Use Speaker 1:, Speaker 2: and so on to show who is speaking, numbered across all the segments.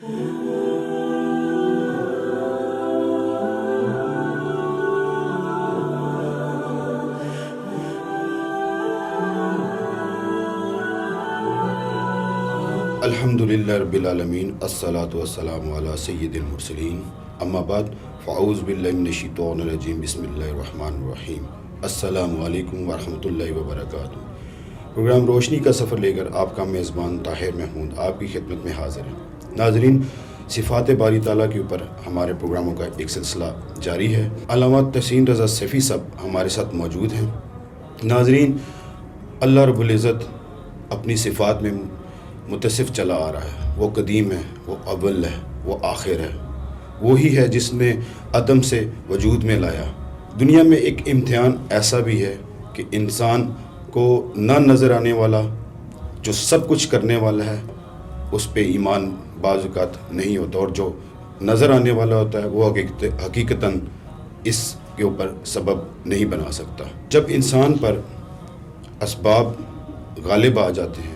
Speaker 1: الحمدللہ رب العالمین، الصلاۃ والسلام علی سید المرسلین، اما بعد فاعوذ باللہ من الشیطان الرجیم، بسم اللہ الرحمن الرحیم۔ السلام علیکم ورحمۃ اللہ وبرکاتہ۔ پروگرام روشنی کا سفر لے کر آپ کا میزبان طاہر محمود آپ کی خدمت میں حاضر ہے۔ ناظرین، صفات باری تعالیٰ کے اوپر ہمارے پروگراموں کا ایک سلسلہ جاری ہے۔ علامہ تحسین رضا سیفی صاحب ہمارے ساتھ موجود ہیں۔ ناظرین، اللہ رب العزت اپنی صفات میں متصف چلا آ رہا ہے۔ وہ قدیم ہے، وہ اول ہے، وہ آخر ہے، وہی ہے جس نے عدم سے وجود میں لایا۔ دنیا میں ایک امتحان ایسا بھی ہے کہ انسان کو نہ نظر آنے والا جو سب کچھ کرنے والا ہے اس پہ ایمان بعض اوقات نہیں ہوتا، اور جو نظر آنے والا ہوتا ہے وہ حقیقتاً اس کے اوپر سبب نہیں بنا سکتا۔ جب انسان پر اسباب غالب آ جاتے ہیں،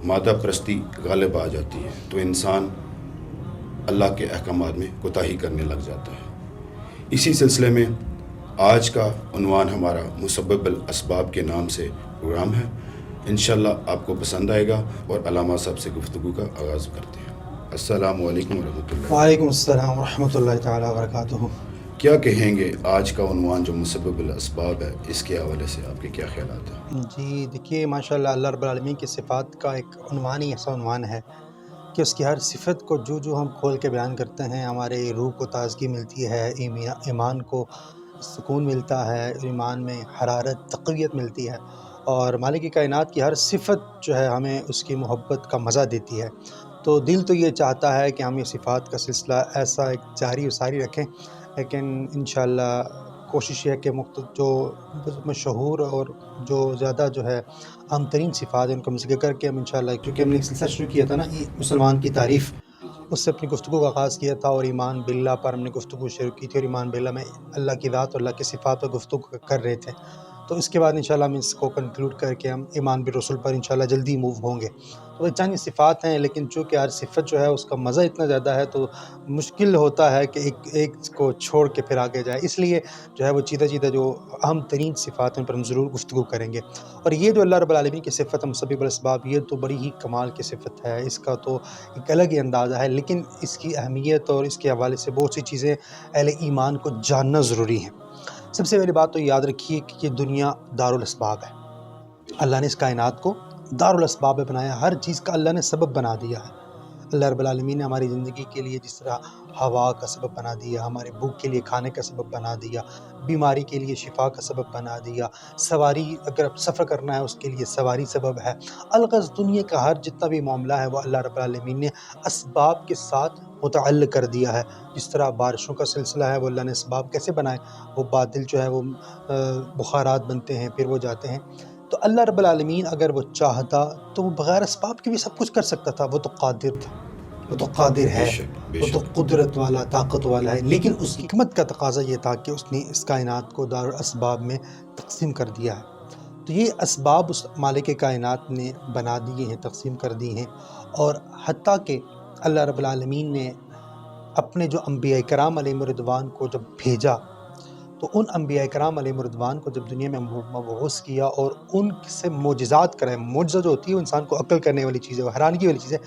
Speaker 1: مادہ پرستی غالب آ جاتی ہے، تو انسان اللہ کے احکامات میں کوتاہی کرنے لگ جاتا ہے۔ اسی سلسلے میں آج کا عنوان ہمارا مسبب الاسباب کے نام سے پروگرام ہے۔ انشاءاللہ آپ کو پسند آئے گا، اور علامہ صاحب سے گفتگو کا آغاز کرتے ہیں۔ السلام علیکم ورحمۃ اللہ۔
Speaker 2: وعلیکم السلام ورحمۃ اللہ تعالیٰ وبرکاتہ۔
Speaker 1: کیا کہیں گے آج کا عنوان جو مسبب الاسباب ہے، اس کے حوالے سے آپ کے کیا خیالات ہیں؟
Speaker 2: جی دیکھیے، ماشاءاللہ اللہ رب العالمین کی صفات کا ایک عنوان ہی ایسا عنوان ہے کہ اس کی ہر صفت کو جو ہم کھول کے بیان کرتے ہیں، ہمارے روح کو تازگی ملتی ہے، ایمان کو سکون ملتا ہے، ایمان میں حرارت تقویت ملتی ہے، اور مالک کائنات کی ہر صفت جو ہے ہمیں اس کی محبت کا مزہ دیتی ہے۔ تو دل تو یہ چاہتا ہے کہ ہم یہ صفات کا سلسلہ ایسا ایک جاری و ساری رکھیں، لیکن انشاءاللہ کوشش یہ ہے کہ جو مشہور اور جو زیادہ جو ہے عام ترین صفات ہیں ان کا ذکر کر کے ہم انشاءاللہ، کیونکہ ہم نے ایک سلسلہ شروع کیا تھا نا مسلمان کی تعریف، اس سے اپنی گفتگو کا آغاز کیا تھا، اور ایمان باللہ پر ہم نے گفتگو شروع کی تھی، اور ایمان باللہ میں اللہ کی ذات اور اللہ کی صفات پر گفتگو کر رہے تھے۔ تو اس کے بعد انشاءاللہ ہم اس کو کنکلوڈ کر کے ہم ایمان بالرسول پر انشاءاللہ جلدی موو ہوں گے۔ تو یہ چند صفات ہیں، لیکن چونکہ ہر صفت جو ہے اس کا مزہ اتنا زیادہ ہے تو مشکل ہوتا ہے کہ ایک کو چھوڑ کے پھر آگے جائے، اس لیے جو ہے وہ چیدہ جو اہم ترین صفات ہیں ان پر ہم ضرور گفتگو کریں گے۔ اور یہ جو اللہ رب العالمین کی صفت ہے مسبب الاسباب، یہ تو بڑی ہی کمال کی صفت ہے، اس کا تو ایک الگ ہی اندازہ ہے، لیکن اس کی اہمیت اور اس کے حوالے سے بہت سی چیزیں اہل ایمان کو جاننا ضروری ہیں۔ سب سے پہلی بات تو یاد رکھیے کہ یہ دنیا دارالاسباب ہے۔ اللہ نے اس کائنات کو دارالاسباب میں بنایا، ہر چیز کا اللہ نے سبب بنا دیا ہے۔ اللہ رب العالمین نے ہماری زندگی کے لیے جس طرح ہوا کا سبب بنا دیا، ہمارے بھوک کے لیے کھانے کا سبب بنا دیا، بیماری کے لیے شفا کا سبب بنا دیا، سواری اگر سفر کرنا ہے اس کے لیے سواری سبب ہے۔ الغرض دنیا کا ہر جتنا بھی معاملہ ہے وہ اللہ رب العالمین نے اسباب کے ساتھ متعلق کر دیا ہے۔ جس طرح بارشوں کا سلسلہ ہے، وہ اللہ نے اسباب کیسے بنائے، وہ بادل جو ہے وہ بخارات بنتے ہیں پھر وہ جاتے ہیں۔ تو اللہ رب العالمین اگر وہ چاہتا تو وہ بغیر اسباب کے بھی سب کچھ کر سکتا تھا، وہ تو قادر تھا، وہ تو قادر ہے، وہ تو قدرت والا طاقت والا ہے، لیکن اس کی حکمت کا تقاضا یہ تھا کہ اس نے اس کائنات کو دارالاسباب میں تقسیم کر دیا ہے۔ تو یہ اسباب اس مالک کائنات نے بنا دیے ہیں، تقسیم کر دی ہیں، اور حتیٰ کہ اللہ رب العالمین نے اپنے جو انبیاء کرام علیہم رضوان کو جب بھیجا، تو ان انبیاء کرام علیہم رضوان کو جب دنیا میں مبعوث کیا اور ان سے معجزات کرائے، معجزہ جو ہوتی ہے وہ انسان کو عقل کرنے والی چیز ہے، وہ حیرانگی والی چیز ہے،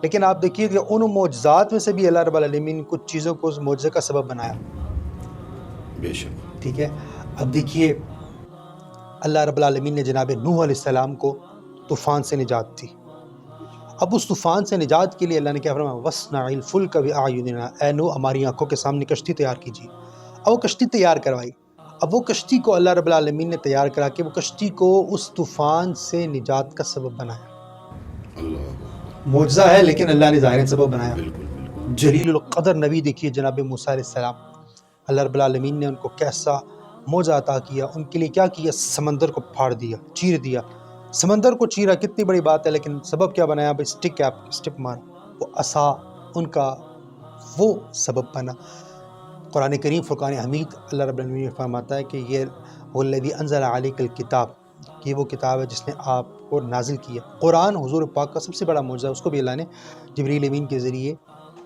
Speaker 2: لیکن آپ دیکھیے کہ ان معجزات میں سے بھی اللہ رب العالمین کچھ چیزوں کو اس معجزے کا سبب بنایا۔
Speaker 1: بے شک۔
Speaker 2: ٹھیک ہے، اب دیکھیے اللہ رب العالمین نے جناب نوح علیہ السلام کو طوفان سے نجات دی۔ اب اس طوفان سے نجات کے لیے اللہ نے کیا فرمایا، وَاصْنَعِ الْفُلْكَ بِأَعْيُنِنَا، اے نوح ہماری آنکھوں کے سامنے کشتی تیار کیجیے۔ اب وہ کشتی تیار کروائی، اب وہ کشتی کو اللہ رب العالمین نے تیار کرا کے وہ کشتی کو اس طوفان سے نجات کا سبب بنایا۔
Speaker 1: اللہ
Speaker 2: معجزہ ہے لیکن اللہ نے ظاہر سبب بنایا۔
Speaker 1: بالکل بالکل۔
Speaker 2: جلیل القدر نبی دیکھیے جناب موسیٰ علیہ السلام، اللہ رب العالمین نے ان کو کیسا معجزہ عطا کیا، ان کے لیے کیا کیا، سمندر کو پھاڑ دیا، چیر دیا۔ سمندر کو چیرا کتنی بڑی بات ہے، لیکن سبب کیا بنایا، بھائی سٹک ہے، آپ سٹک مار، وہ عصا ان کا وہ سبب بنا۔ قرآن کریم فرقان حمید اللہ رب العالمین فرماتا ہے کہ یہ والذی انزل علیک الکتاب، یہ وہ کتاب ہے جس نے آپ کو نازل کیا۔ قرآن حضور پاک کا سب سے بڑا معجزہ، اس کو بھی اللہ نے جبریل امین کے ذریعے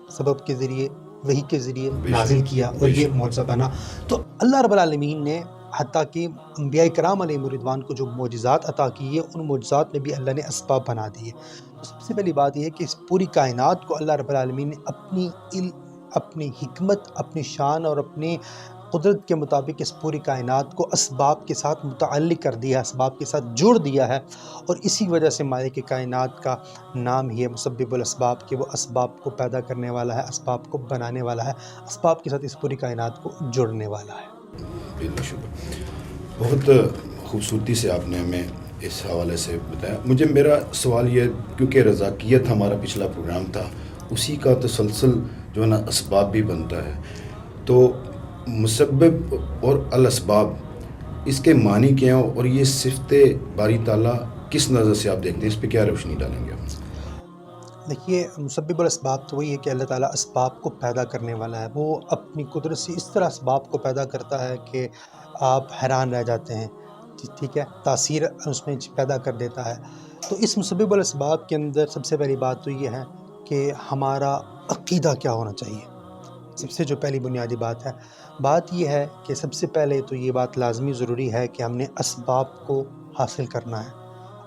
Speaker 2: سبب کے ذریعے وحی کے ذریعے
Speaker 1: بے
Speaker 2: نازل
Speaker 1: شک،
Speaker 2: کیا اور
Speaker 1: بے
Speaker 2: یہ
Speaker 1: شک۔
Speaker 2: معجزہ بنا. تو اللہ رب العالمین نے حتیٰ کہ انبیاء کرام علیہم الرضوان کو جو معجزات عطا کیے ان معجزات میں بھی اللہ نے اسباب بنا دیے. تو سب سے پہلی بات یہ ہے کہ اس پوری کائنات کو اللہ رب العالمین نے اپنی حکمت، اپنی شان اور اپنی قدرت کے مطابق اس پوری کائنات کو اسباب کے ساتھ متعلق کر دیا ہے، اسباب کے ساتھ جوڑ دیا ہے. اور اسی وجہ سے مالک کائنات کا نام ہی ہے مسبب الاسباب، کہ وہ اسباب کو پیدا کرنے والا ہے، اسباب کو بنانے والا ہے، اسباب کے ساتھ اس پوری کائنات کو جوڑنے والا ہے.
Speaker 1: بالکل شکر. بہت خوبصورتی سے آپ نے ہمیں اس حوالے سے بتایا. میرا سوال یہ، کیونکہ رزاقیت ہمارا پچھلا پروگرام تھا، اسی کا تسلسل جو ہے نا اسباب بھی بنتا ہے. تو مسبب اور الاسباب، اس کے معنی کیا ہیں اور یہ صفت باری تعالیٰ کس نظر سے آپ دیکھتے ہیں؟ اس پہ کیا روشنی ڈالیں گے آپ؟
Speaker 2: دیکھیے، مسبب الاسباب تو وہی ہے کہ اللہ تعالیٰ اسباب کو پیدا کرنے والا ہے. وہ اپنی قدرت سے اس طرح اسباب کو پیدا کرتا ہے کہ آپ حیران رہ جاتے ہیں. ٹھیک ہے، تاثیر اس میں پیدا کر دیتا ہے. تو اس مسبب الاسباب کے اندر سب سے پہلی بات تو یہ ہے کہ ہمارا عقیدہ کیا ہونا چاہیے. سب سے جو پہلی بنیادی بات ہے، بات یہ ہے کہ سب سے پہلے تو یہ بات لازمی ضروری ہے کہ ہم نے اسباب کو حاصل کرنا ہے،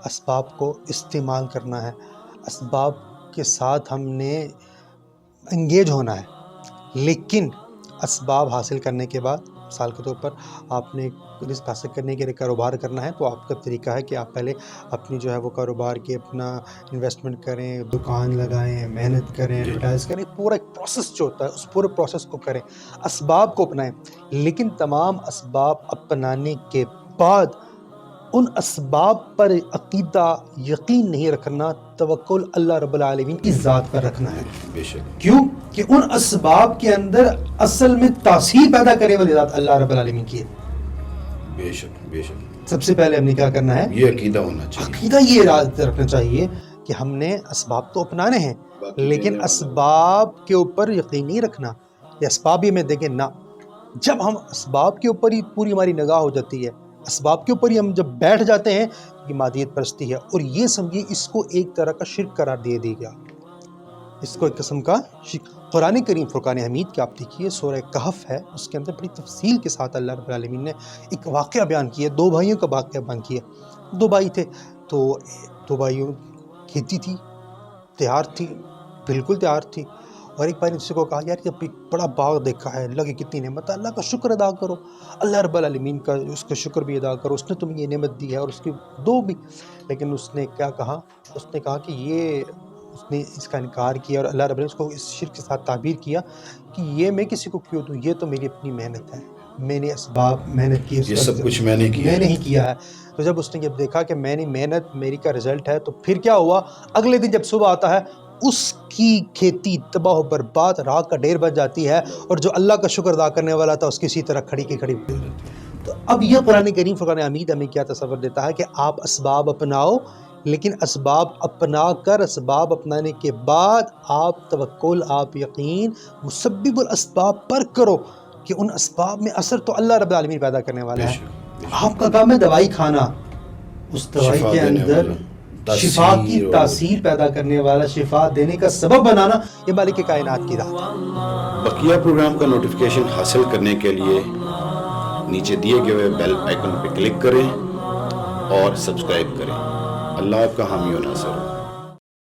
Speaker 2: اسباب کو استعمال کرنا ہے، اسباب کے ساتھ ہم نے انگیج ہونا ہے. لیکن اسباب حاصل کرنے کے بعد، مثال کے طور پر آپ نے رزق حاصل کرنے کے لیے کاروبار کرنا ہے، تو آپ کا طریقہ ہے کہ آپ پہلے اپنی جو ہے وہ کاروبار کی اپنا انویسٹمنٹ کریں، دکان لگائیں، محنت کریں، ایڈورٹائز کریں. پورا ایک پروسیس جو ہوتا ہے اس پورے پروسیس کو کریں، اسباب کو اپنائیں. لیکن تمام اسباب اپنانے کے بعد ان اسباب پر عقیدہ، یقین نہیں رکھنا، توکل اللہ رب العالمین کی ذات پر رکھنا ہے.
Speaker 1: بے شک.
Speaker 2: کیوں کہ ان اسباب کے اندر اصل میں تاثیر پیدا کرنے والی ذات اللہ رب العالمین کی ہے.
Speaker 1: بے شک، بے شک.
Speaker 2: سب سے پہلے ہم نے کیا کرنا ہے؟
Speaker 1: یہ عقیدہ ہونا چاہیے.
Speaker 2: عقیدہ یہ رکھنا چاہیے کہ ہم نے اسباب تو اپنانے ہیں، لیکن اسباب کے اوپر یقین نہیں رکھنا. یہ اسباب ہی میں دیکھیں نا، جب ہم اسباب کے اوپر ہی پوری ہماری نگاہ ہو جاتی ہے، اسباب کے اوپر ہی ہم جب بیٹھ جاتے ہیں، یہ مادیت پرستی ہے. اور یہ سمجھیے اس کو ایک طرح کا شرک قرار دے گیا، اس کو ایک قسم کا شرک. قرآن کریم فرقان حمید کے آپ دیکھیے سورہ کہف ہے، اس کے اندر بڑی تفصیل کے ساتھ اللہ رب العالمین نے ایک واقعہ بیان کیا. دو بھائیوں کا واقعہ بیان کیا. دو بھائی تھے، تو دو بھائیوں کھیتی تھی، تیار تھی، بالکل تیار تھی. اور ایک بھائی نے دوسرے کو کہا، یار یہ بڑا باغ دیکھا ہے، اللہ کی کتنی نعمت ہے، اللہ کا شکر ادا کرو، اللہ رب العالمین کا اس کا شکر بھی ادا کرو، اس نے تمہیں یہ نعمت دی ہے اور اس کی دو بھی. لیکن اس نے کیا کہا؟ اس نے کہا کہ اس نے اس کا انکار کیا، اور اللہ رب العالمین اس کو اس شرک کے ساتھ تعبیر کیا کہ یہ میں کسی کو کیوں دوں، یہ تو میری اپنی محنت ہے، میں نے اسباب محنت کی،
Speaker 1: یہ سب کچھ میں نے کیا،
Speaker 2: میں نے ہی کیا ہے. تو جب اس نے جب دیکھا کہ میں نے محنت میری کا رزلٹ ہے، تو پھر کیا ہوا؟ اگلے دن جب صبح آتا ہے، اس کی کھیتی تباہ و برباد، راکھ کا ڈھیر بچ جاتی ہے، اور جو اللہ کا شکر ادا کرنے والا تھا اس کی اسی طرح کھڑی کی کھڑی. تو اب یہ قرآن کریم فرقان حمید ہمیں کیا تصور دیتا ہے کہ آپ اسباب اپناؤ، لیکن اسباب اپنا کر، اسباب اپنانے کے بعد آپ توکل، آپ یقین مسبب الاسباب پر کرو کہ ان اسباب میں اثر تو اللہ رب العالمین پیدا کرنے والا ہے. آپ کا کام ہے دوائی کھانا، اس دوائی کے اندر شفا کی تاثیر پیدا کرنے والا، شفا دینے کا سبب بنانا، یہ مالک کائنات کی ذات ہے.
Speaker 1: بقیہ پروگرام کا نوٹیفیکیشن حاصل کرنے کے لیے نیچے دیے گئے ہوئے بیل آئیکن پہ کلک کریں اور سبسکرائب کریں. اللہ آپ کا حامی و ناصر ہو.